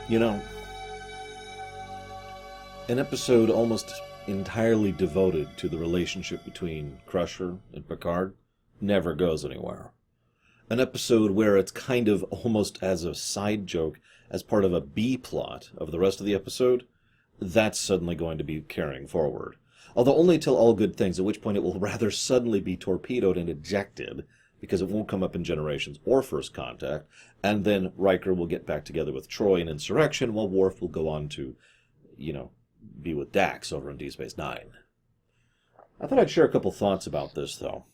You know, an episode almost entirely devoted to the relationship between Crusher and Picard never goes anywhere. An episode where it's kind of almost as a side joke, as part of a B plot of the rest of the episode, that's suddenly going to be carrying forward. Although only till all good things, at which point it will rather suddenly be torpedoed and ejected, because it won't come up in Generations or First Contact, and then Riker will get back together with Troy in Insurrection, while Worf will go on to, be with Dax over in Deep Space Nine. I thought I'd share a couple thoughts about this, though.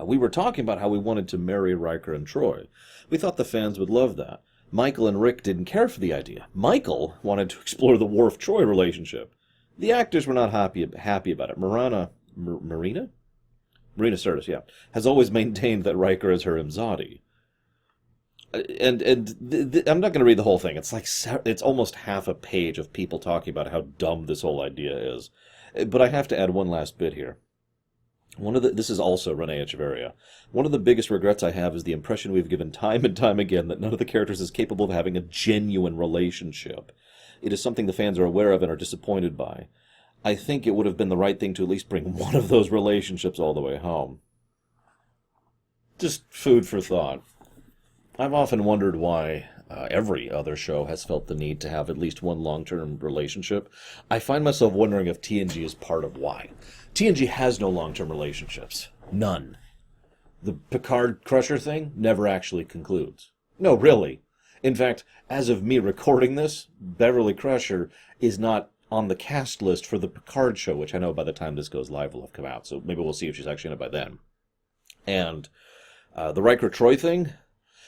We were talking about how we wanted to marry Riker and Troy. We thought the fans would love that. Michael and Rick didn't care for the idea. Michael wanted to explore the Worf-Troy relationship. The actors were not happy about it. Marina Sirtis, yeah, has always maintained that Riker is her Imzadi. And I'm not going to read the whole thing. It's almost half a page of people talking about how dumb this whole idea is. But I have to add one last bit here. This is also Renee Echeverria. One of the biggest regrets I have is the impression we've given time and time again that none of the characters is capable of having a genuine relationship. It is something the fans are aware of and are disappointed by. I think it would have been the right thing to at least bring one of those relationships all the way home. Just food for thought. I've often wondered why every other show has felt the need to have at least one long-term relationship. I find myself wondering if TNG is part of why. TNG has no long-term relationships. None. The Picard-Crusher thing never actually concludes. No, really. In fact, as of me recording this, Beverly Crusher is not on the cast list for the Picard show, which I know by the time this goes live will have come out, so maybe we'll see if she's actually in it by then. And the Riker-Troy thing,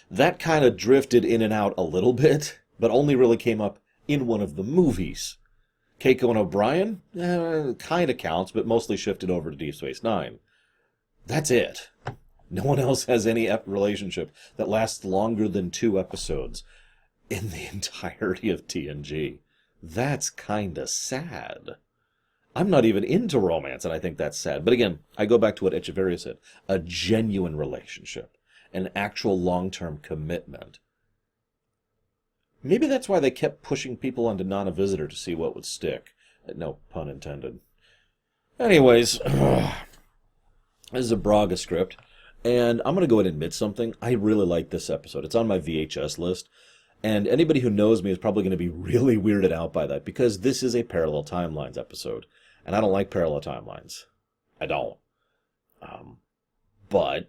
that kind of drifted in and out a little bit, but only really came up in one of the movies. Keiko and O'Brien, kind of counts, but mostly shifted over to Deep Space Nine. That's it. No one else has any relationship that lasts longer than 2 episodes in the entirety of TNG. That's kind of sad. I'm not even into romance, and I think that's sad. But again, I go back to what Echeverria said. A genuine relationship. An actual long-term commitment. Maybe that's why they kept pushing people onto Non-A-Visitor to see what would stick. No pun intended. Anyways, this is a Braga script, and I'm going to go ahead and admit something. I really like this episode. It's on my VHS list, and anybody who knows me is probably going to be really weirded out by that, because this is a Parallel Timelines episode, and I don't like parallel timelines. I don't. But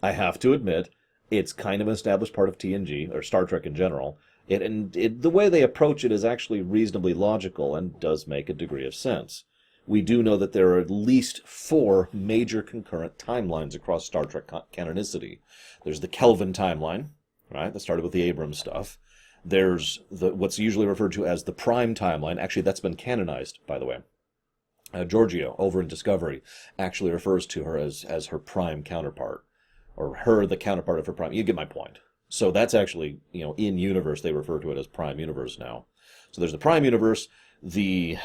I have to admit, it's kind of an established part of TNG, or Star Trek in general. The way they approach it is actually reasonably logical and does make a degree of sense. We do know that there are at least 4 major concurrent timelines across Star Trek canonicity. There's the Kelvin timeline, right? That started with the Abrams stuff. There's what's usually referred to as the Prime timeline. Actually, that's been canonized, by the way. Giorgio, over in Discovery, actually refers to her as her Prime counterpart. Or her, the counterpart of her Prime. You get my point. So that's actually, in universe, they refer to it as Prime Universe now. So there's the Prime Universe, the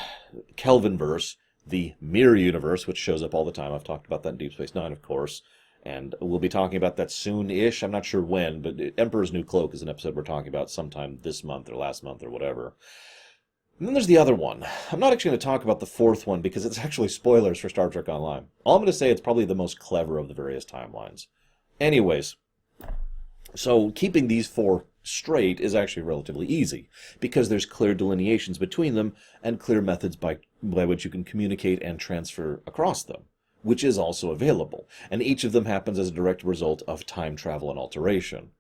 Kelvinverse, the Mirror Universe, which shows up all the time. I've talked about that in Deep Space Nine, of course. And we'll be talking about that soon-ish. I'm not sure when, but Emperor's New Cloak is an episode we're talking about sometime this month or last month or whatever. And then there's the other one. I'm not actually going to talk about the 4th one because it's actually spoilers for Star Trek Online. All I'm going to say it's probably the most clever of the various timelines. Anyways, so keeping these 4 straight is actually relatively easy, because there's clear delineations between them and clear methods by which you can communicate and transfer across them, which is also available, and each of them happens as a direct result of time travel and alteration.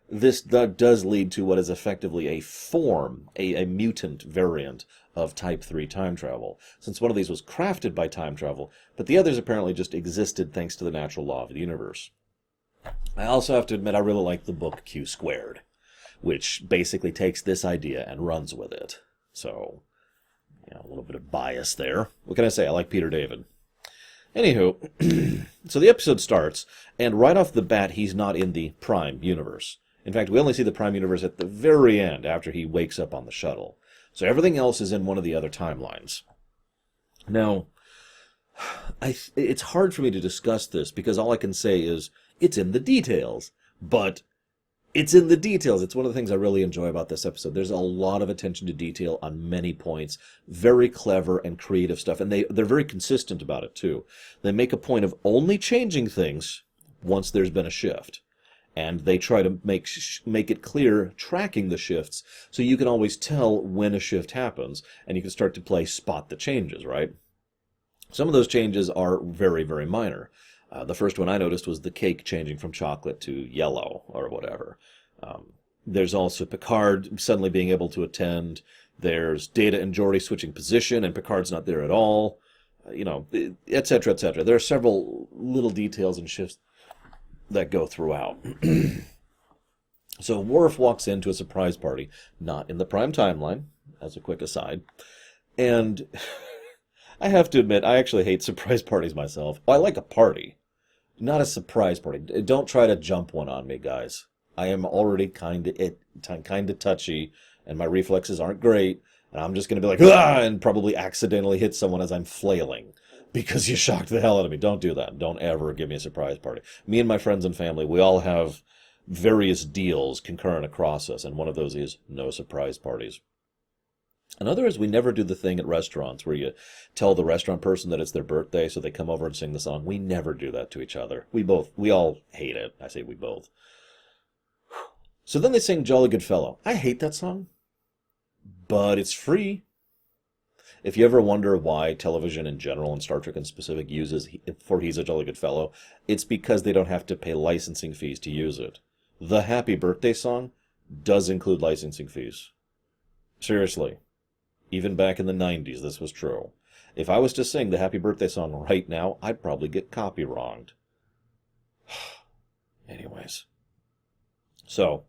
This does lead to what is effectively a form, a mutant variant of Type 3 time travel, since one of these was crafted by time travel, but the others apparently just existed thanks to the natural law of the universe. I also have to admit I really like the book Q Squared, which basically takes this idea and runs with it. So, a little bit of bias there. What can I say? I like Peter David. Anywho, so the episode starts, and right off the bat, he's not in the Prime Universe. In fact, we only see the Prime Universe at the very end, after he wakes up on the shuttle. So everything else is in one of the other timelines. Now, it's hard for me to discuss this, because all I can say is, it's in the details. But It's in the details. It's one of the things I really enjoy about this episode. There's a lot of attention to detail on many points. Very clever and creative stuff. And they're very consistent about it, too. They make a point of only changing things once there's been a shift. And they try to make it clear, tracking the shifts, so you can always tell when a shift happens. And you can start to play spot the changes, right? Some of those changes are very, very minor. The first one I noticed was the cake changing from chocolate to yellow or whatever. There's also Picard suddenly being able to attend. There's Data and Geordi switching position, and Picard's not there at all. Et cetera, et cetera. There are several little details and shifts that go throughout. So Worf walks into a surprise party, not in the prime timeline, as a quick aside. And I have to admit, I actually hate surprise parties myself. I like a party. Not a surprise party. Don't try to jump one on me, guys. I am already kind of touchy, and my reflexes aren't great, and I'm just going to be like, ah, and probably accidentally hit someone as I'm flailing, because you shocked the hell out of me. Don't do that. Don't ever give me a surprise party. Me and my friends and family, we all have various deals concurrent across us, and one of those is no surprise parties. Another is we never do the thing at restaurants where you tell the restaurant person that it's their birthday, so they come over and sing the song. We never do that to each other. We all hate it. I say we both. So then they sing Jolly Good Fellow. I hate that song, but it's free. If you ever wonder why television in general and Star Trek in specific uses for He's a Jolly Good Fellow, it's because they don't have to pay licensing fees to use it. The Happy Birthday song does include licensing fees. Seriously. Even back in the 90s, this was true. If I was to sing the Happy Birthday song right now, I'd probably get copy-wronged. Anyways. So,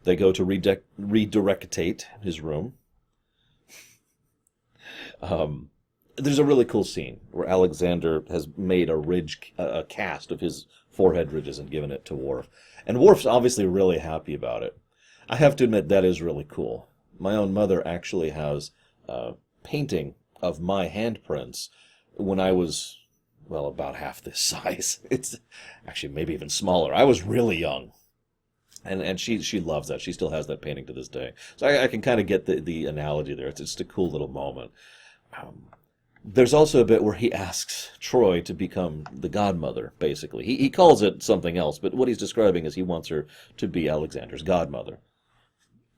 they go to redirectate his room. There's a really cool scene where Alexander has made a cast of his forehead ridges and given it to Worf. And Worf's obviously really happy about it. I have to admit, that is really cool. My own mother actually has painting of my handprints when I was, well, about half this size. It's actually maybe even smaller. I was really young. And she loves that. She still has that painting to this day. So I can kind of get the analogy there. It's just a cool little moment. There's also a bit where he asks Troy to become the godmother, basically. He calls it something else, but what he's describing is he wants her to be Alexander's godmother.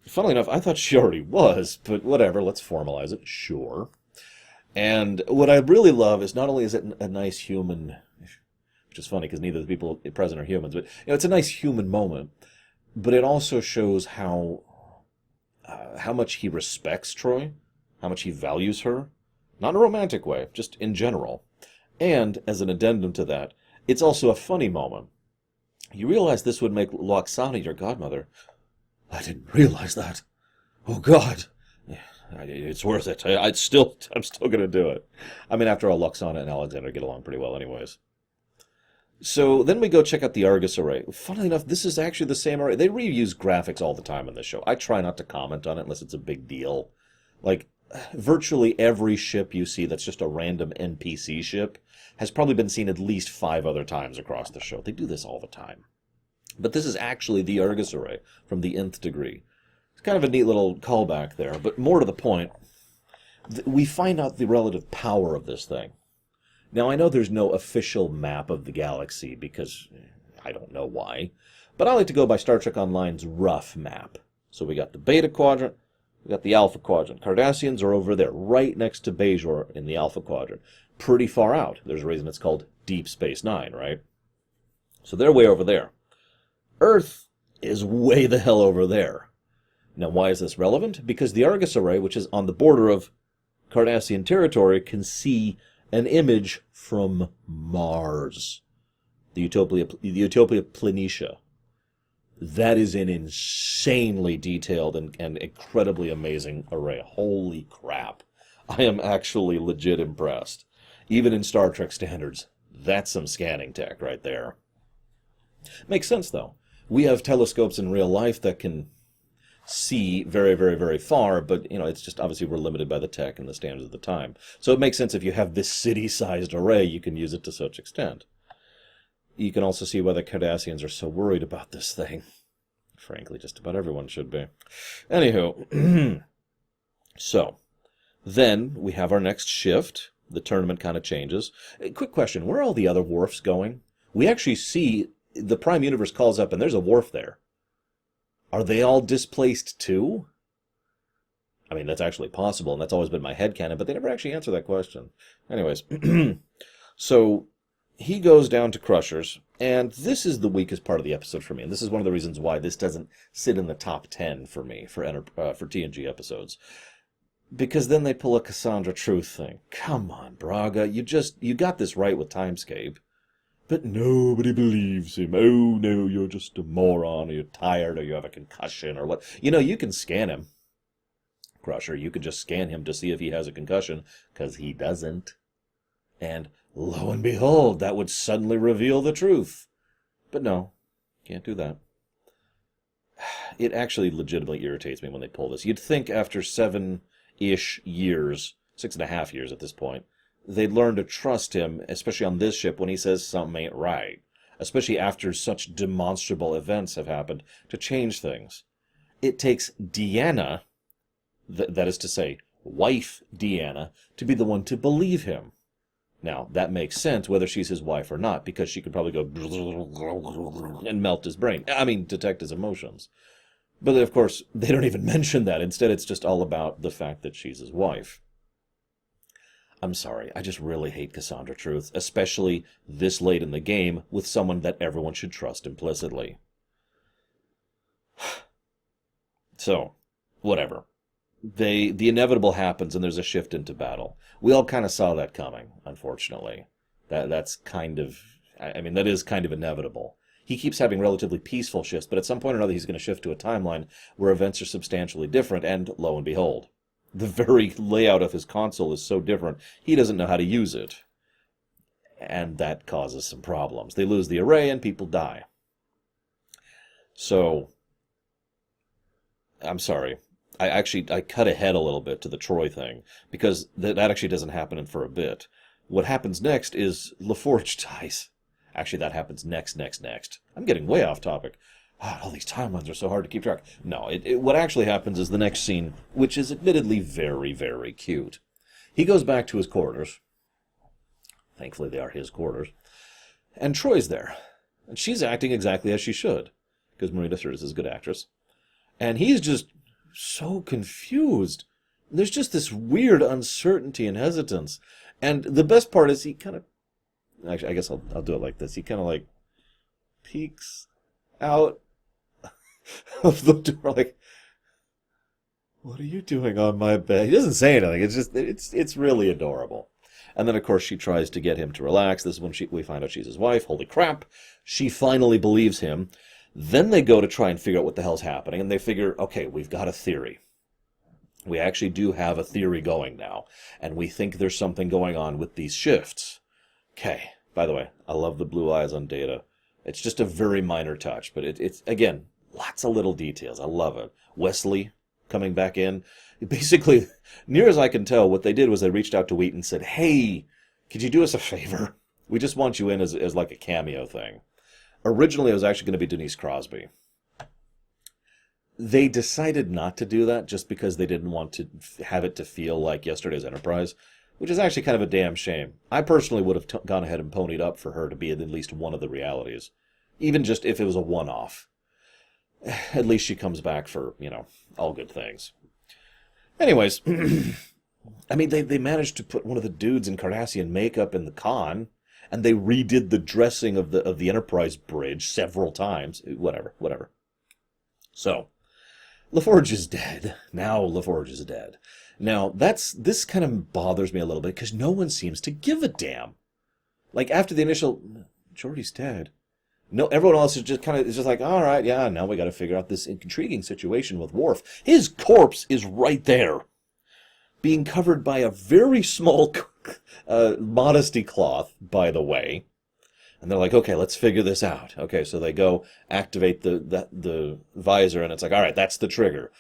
Funnily enough, I thought she already was, but whatever, let's formalize it, sure. And what I really love is not only is it a nice human, which is funny because neither of the people present are humans, but it's a nice human moment, but it also shows how much he respects Troy, how much he values her, not in a romantic way, just in general. And, as an addendum to that, it's also a funny moment. You realize this would make Loxana your godmother. I didn't realize that. Oh, God. It's worth it. I'm still going to do it. I mean, after all, Loxana and Alexander get along pretty well anyways. So then we go check out the Argus array. Funnily enough, this is actually the same array. They reuse graphics all the time in this show. I try not to comment on it unless it's a big deal. Like, virtually every ship you see that's just a random NPC ship has probably been seen at least 5 other times across the show. They do this all the time. But this is actually the Argus array from the Nth Degree. It's kind of a neat little callback there, but more to the point, we find out the relative power of this thing. Now, I know there's no official map of the galaxy, because I don't know why, but I like to go by Star Trek Online's rough map. So we got the Beta Quadrant, we got the Alpha Quadrant. Cardassians are over there, right next to Bajor in the Alpha Quadrant. Pretty far out. There's a reason it's called Deep Space Nine, right? So they're way over there. Earth is way the hell over there. Now, why is this relevant? Because the Argus array, which is on the border of Cardassian territory, can see an image from Mars. The Utopia Planitia. That is an insanely detailed and incredibly amazing array. Holy crap. I am actually legit impressed. Even in Star Trek standards, that's some scanning tech right there. Makes sense, though. We have telescopes in real life that can see very, very, very far, but, it's just obviously we're limited by the tech and the standards of the time. So it makes sense if you have this city-sized array, you can use it to such extent. You can also see why the Cardassians are so worried about this thing. Frankly, just about everyone should be. Anywho, so then we have our next shift. The tournament kind of changes. Quick question, where are all the other Worfs going? We actually see the Prime Universe calls up and there's a Worf there. Are they all displaced too? I mean, that's actually possible, and that's always been my headcanon, but they never actually answer that question. Anyways, so he goes down to Crusher's, and this is the weakest part of the episode for me, and this is one of the reasons why this doesn't sit in the top 10 for me for TNG episodes. Because then they pull a Cassandra Truth thing. Come on, Braga, you got this right with Timescape. But nobody believes him. Oh, no, you're just a moron, or you're tired, or you have a concussion, or what. You can scan him. Crusher, you could just scan him to see if he has a concussion, because he doesn't. And lo and behold, that would suddenly reveal the truth. But no, can't do that. It actually legitimately irritates me when they pull this. You'd think after 7-ish years, 6.5 years at this point, they'd learn to trust him, especially on this ship when he says something ain't right. Especially after such demonstrable events have happened to change things. It takes Deanna, that is to say, wife Deanna, to be the one to believe him. Now, that makes sense whether she's his wife or not, because she could probably go and melt his brain. Detect his emotions. But of course, they don't even mention that. Instead, it's just all about the fact that she's his wife. I'm sorry, I just really hate Cassandra Truth, especially this late in the game with someone that everyone should trust implicitly. So, whatever. The inevitable happens and there's a shift into battle. We all kind of saw that coming, unfortunately. That is kind of inevitable. He keeps having relatively peaceful shifts, but at some point or another he's going to shift to a timeline where events are substantially different, and lo and behold, the very layout of his console is so different, he doesn't know how to use it. And that causes some problems. They lose the array and people die. So, I'm sorry. I cut ahead a little bit to the Troy thing, because that actually doesn't happen for a bit. What happens next is LaForge dies. Actually, that happens next. I'm getting way off topic. All these timelines are so hard to keep track. No, what actually happens is the next scene, which is admittedly very, very cute. He goes back to his quarters. Thankfully, they are his quarters. And Troy's there. And she's acting exactly as she should, because Marina Sirtis is a good actress. And he's just so confused. There's just this weird uncertainty and hesitance. And the best part is he kind of... Actually, I guess I'll do it like this. He kind of like peeks out of the door like, what are you doing on my bed? He doesn't say anything. It's really adorable. And then, of course, she tries to get him to relax. This is when we find out she's his wife. Holy crap. She finally believes him. Then they go to try and figure out what the hell's happening, and they figure, okay, we've got a theory. We actually do have a theory going now, and we think there's something going on with these shifts. Okay, by the way, I love the blue eyes on Data. It's just a very minor touch, but it's again, lots of little details. I love it. Wesley coming back in. Basically, near as I can tell, what they did was they reached out to Wheaton and said, hey, could you do us a favor? We just want you in as like a cameo thing. Originally, it was actually going to be Denise Crosby. They decided not to do that just because they didn't want to have it to feel like yesterday's Enterprise, which is actually kind of a damn shame. I personally would have gone ahead and ponied up for her to be in at least one of the realities, even just if it was a one-off. At least she comes back for, all good things. Anyways, they managed to put one of the dudes in Cardassian makeup in the con, and they redid the dressing of the Enterprise bridge several times. Whatever. So, LaForge is dead. Now LaForge is dead. Now, this kind of bothers me a little bit, because no one seems to give a damn. Like, after the initial, Geordi's dead. No, everyone else is just like, all right, yeah, now we got to figure out this intriguing situation with Worf. His corpse is right there, being covered by a very small modesty cloth, by the way. And they're like, okay, let's figure this out. Okay, so they go activate the visor, and it's like, all right, that's the trigger.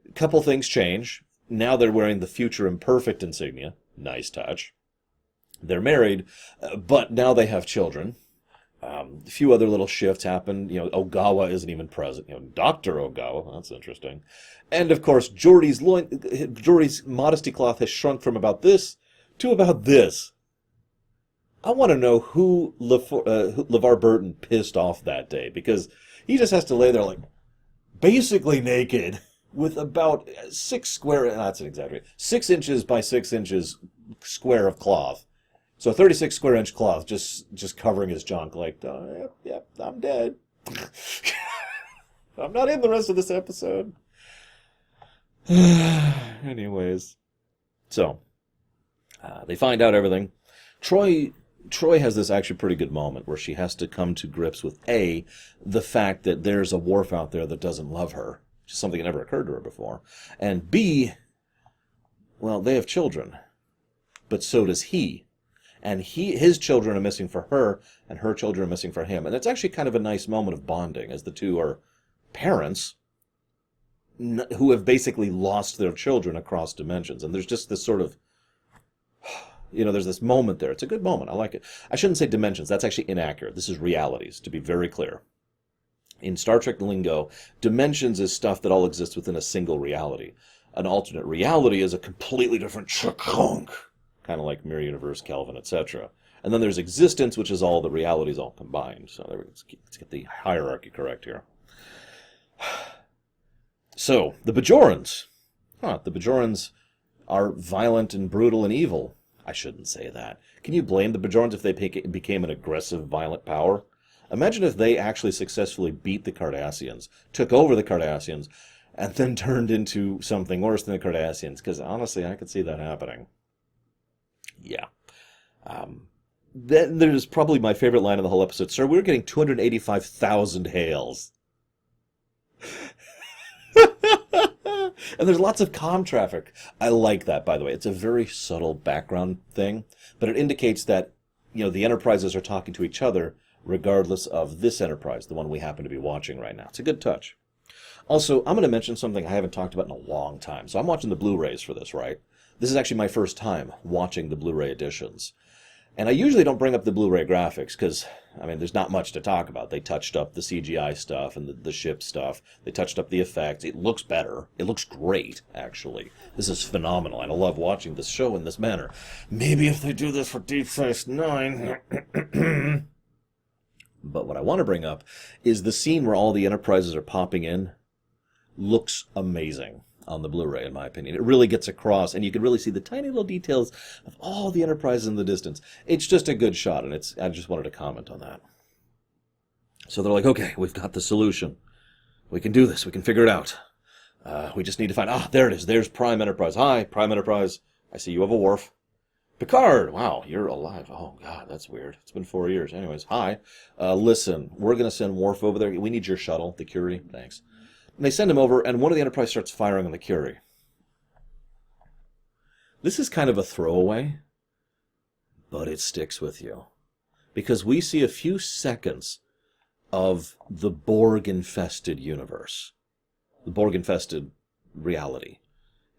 A couple things change. Now they're wearing the Future Imperfect insignia. Nice touch. They're married, but now they have children. A few other little shifts happen. Ogawa isn't even present. Dr. Ogawa, that's interesting. And, of course, Jordy's modesty cloth has shrunk from about this to about this. I want to know who LeVar Burton pissed off that day, because he just has to lay there like basically naked with about 6 inches by 6 inches square of cloth. So 36 square inch cloth just covering his junk like, yep, I'm dead. I'm not in the rest of this episode. Anyways. So, they find out everything. Troy has this actually pretty good moment where she has to come to grips with A, the fact that there's a Worf out there that doesn't love her, which is something that never occurred to her before. And B, well, they have children, but so does he. And his children are missing for her, and her children are missing for him. And it's actually kind of a nice moment of bonding, as the two are parents who have basically lost their children across dimensions. And there's just this sort of, there's this moment there. It's a good moment. I like it. I shouldn't say dimensions. That's actually inaccurate. This is realities, to be very clear. In Star Trek lingo, dimensions is stuff that all exists within a single reality. An alternate reality is a completely different chunk, kind of like Mirror Universe, Kelvin, etc. And then there's existence, which is all the realities all combined. So let's get the hierarchy correct here. So, the Bajorans. The Bajorans are violent and brutal and evil. I shouldn't say that. Can you blame the Bajorans if they became an aggressive, violent power? Imagine if they actually successfully beat the Cardassians, took over the Cardassians, and then turned into something worse than the Cardassians, because honestly, I could see that happening. Yeah. Then there's probably my favorite line of the whole episode. Sir, we're getting 285,000 hails. And there's lots of comm traffic. I like that, by the way. It's a very subtle background thing, but it indicates that, the Enterprises are talking to each other regardless of this Enterprise, the one we happen to be watching right now. It's a good touch. Also, I'm going to mention something I haven't talked about in a long time. So I'm watching the Blu-rays for this, right? This is actually my first time watching the Blu-ray editions. And I usually don't bring up the Blu-ray graphics because, there's not much to talk about. They touched up the CGI stuff and the ship stuff. They touched up the effects. It looks better. It looks great, actually. This is phenomenal, and I love watching this show in this manner. Maybe if they do this for Deep Space Nine. But what I want to bring up is the scene where all the Enterprises are popping in. Looks amazing on the Blu-ray, in my opinion. It really gets across, and you can really see the tiny little details of all the Enterprises in the distance. It's just a good shot, and I just wanted to comment on that. So they're like, okay, we've got the solution. We can do this. We can figure it out. We just need to find... there it is. There's Prime Enterprise. Hi, Prime Enterprise. I see you have a Worf. Picard! Wow, you're alive. Oh, God, that's weird. It's been 4 years. Anyways, hi. Listen, we're going to send Worf over there. We need your shuttle, the Curie. Thanks. And they send him over, and one of the Enterprise starts firing on the Curie. This is kind of a throwaway, but it sticks with you. Because we see a few seconds of the Borg-infested universe. The Borg-infested reality.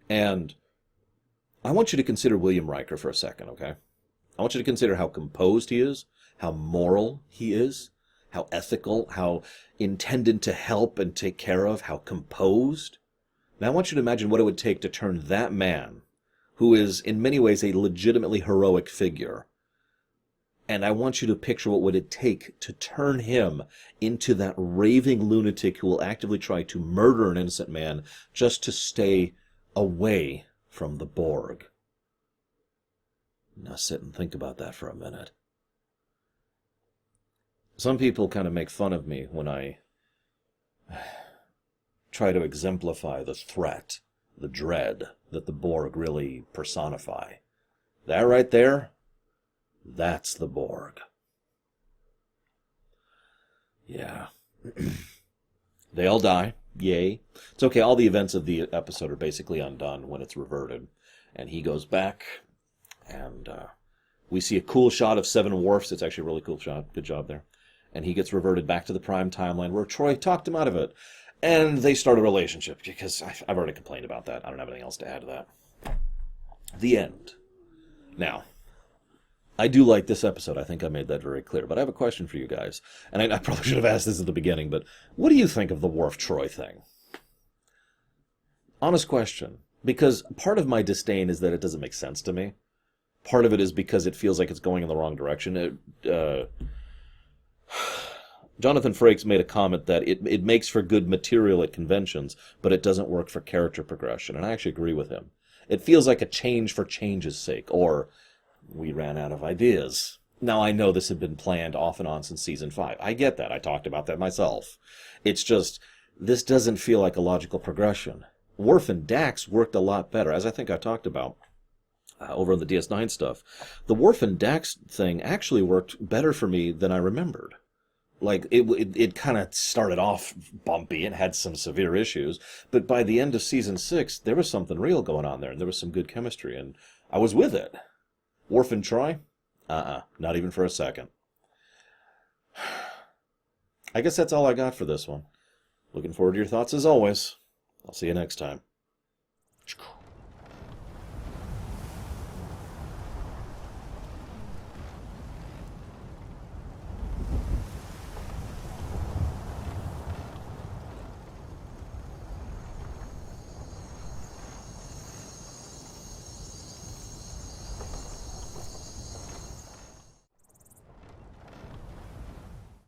And I want you to consider William Riker for a second, okay? I want you to consider how composed he is, how moral he is, how ethical, how intended to help and take care of, how composed. Now I want you to imagine what it would take to turn that man, who is in many ways a legitimately heroic figure, and I want you to picture what would it take to turn him into that raving lunatic who will actively try to murder an innocent man just to stay away from the Borg. Now sit and think about that for a minute. Some people kind of make fun of me when I try to exemplify the threat, the dread that the Borg really personify. That right there, that's the Borg. Yeah. They all die. Yay. It's okay, all the events of the episode are basically undone when it's reverted. And he goes back, and we see a cool shot of Seven Wharfs. It's actually a really cool shot. Good job there. And he gets reverted back to the Prime timeline where Troy talked him out of it. And they start a relationship, because I've already complained about that. I don't have anything else to add to that. The end. Now, I do like this episode. I think I made that very clear. But I have a question for you guys. And I probably should have asked this at the beginning, but what do you think of the Worf-Troy thing? Honest question. Because part of my disdain is that it doesn't make sense to me. Part of it is because it feels like it's going in the wrong direction. Jonathan Frakes made a comment that it makes for good material at conventions, but it doesn't work for character progression, and I actually agree with him. It feels like a change for change's sake, or we ran out of ideas. Now, I know this had been planned off and on since season 5. I get that. I talked about that myself. It's just, this doesn't feel like a logical progression. Worf and Dax worked a lot better, as I think I talked about over on the DS9 stuff. The Worf and Dax thing actually worked better for me than I remembered. Like, it kind of started off bumpy and had some severe issues, but by the end of season 6, there was something real going on there, and there was some good chemistry, and I was with it. Worf and Troy? Not even for a second. I guess that's all I got for this one. Looking forward to your thoughts as always. I'll see you next time.